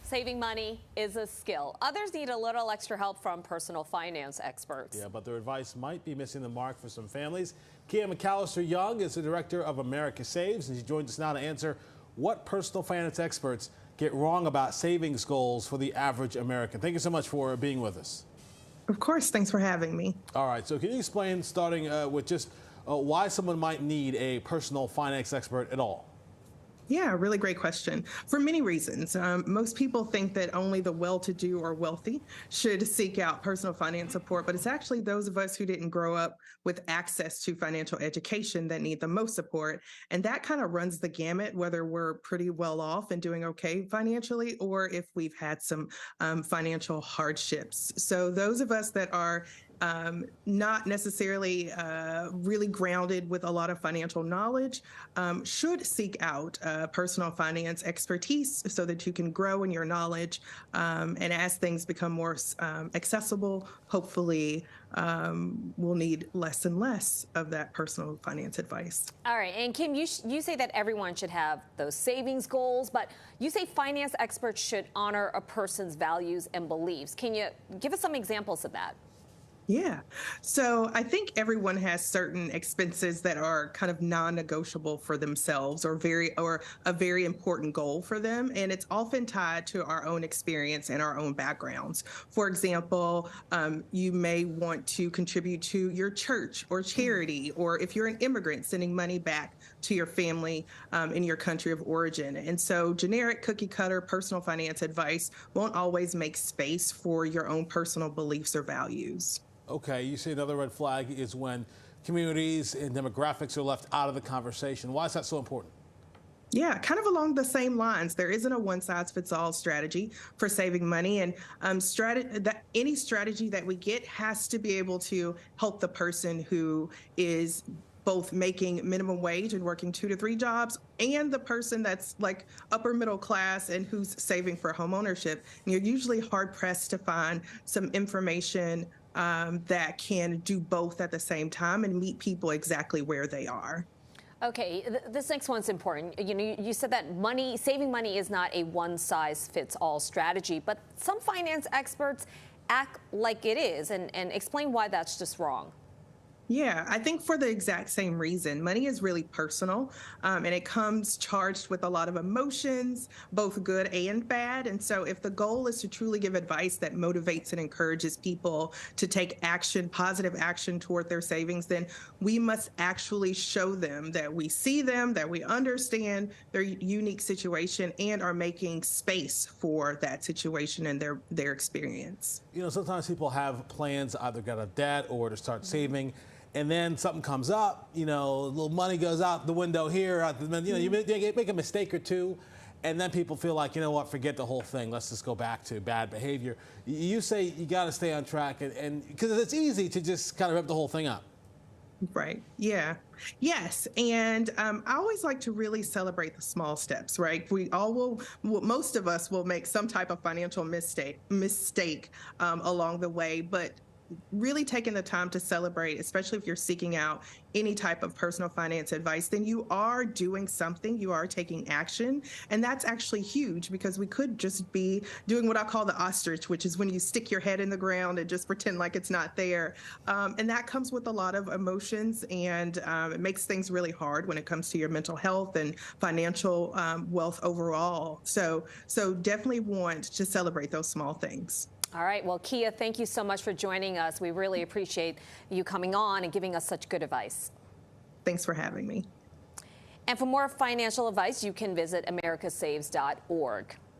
saving money is a skill. Others need a little extra help from personal finance experts. Yeah, but their advice might be missing the mark for some families. Kia McCallister-Young is the director of America Saves, and she joins us now to answer what personal finance experts get wrong about savings goals for the average American. Thank you so much for being with us. Of course. Thanks for having me. All right. So can you explain, starting with just why someone might need a personal finance expert at all? Yeah, really great question. For many reasons. Most people think that only the well-to-do or wealthy should seek out personal finance support, but it's actually those of us who didn't grow up with access to financial education that need the most support. And that kind of runs the gamut, whether we're pretty well off and doing okay financially, or if we've had some financial hardships. So those of us that are not necessarily really grounded with a lot of financial knowledge should seek out personal finance expertise so that you can grow in your knowledge. And as things become more accessible, hopefully we'll need less and less of that personal finance advice. All right. And Kim, you say that everyone should have those savings goals, but you say finance experts should honor a person's values and beliefs. Can you give us some examples of that? Yeah. So I think everyone has certain expenses that are kind of non-negotiable for themselves or a very important goal for them. And it's often tied to our own experience and our own backgrounds. For example, you may want to contribute to your church or charity, or if you're an immigrant, sending money back to your family in your country of origin. And so generic cookie cutter personal finance advice won't always make space for your own personal beliefs or values. Okay, you say another red flag is when communities and demographics are left out of the conversation. Why is that so important? Yeah, kind of along the same lines. There isn't a one-size-fits-all strategy for saving money, and any strategy that we get has to be able to help the person who is both making minimum wage and working 2 to 3 jobs, and the person that's like upper middle class and who's saving for home ownership. And you're usually hard pressed to find some information that can do both at the same time and meet people exactly where they are. Okay, this next one's important. You said that saving money is not a one-size-fits-all strategy, but some finance experts act like it is, and explain why that's just wrong. Yeah, I think for the exact same reason. Money is really personal, and it comes charged with a lot of emotions, both good and bad. And so if the goal is to truly give advice that motivates and encourages people to take action, positive action toward their savings, then we must actually show them that we see them, that we understand their unique situation, and are making space for that situation and their experience. You know, sometimes people have plans, either get out of debt or to start saving. And then something comes up, a little money goes out the window here, you make a mistake or two, and then people feel like, you know what, forget the whole thing. Let's just go back to bad behavior. You say you got to stay on track, and because it's easy to just kind of rip the whole thing up. Right. Yeah. Yes. And I always like to really celebrate the small steps, right? Most of us will make some type of financial mistake along the way, but really taking the time to celebrate, especially if you're seeking out any type of personal finance advice, then you are doing something, you are taking action. And that's actually huge, because we could just be doing what I call the ostrich, which is when you stick your head in the ground and just pretend like it's not there. And that comes with a lot of emotions, and it makes things really hard when it comes to your mental health and financial wealth overall. So definitely want to celebrate those small things. All right. Well, Kia, thank you so much for joining us. We really appreciate you coming on and giving us such good advice. Thanks for having me. And for more financial advice, you can visit americasaves.org.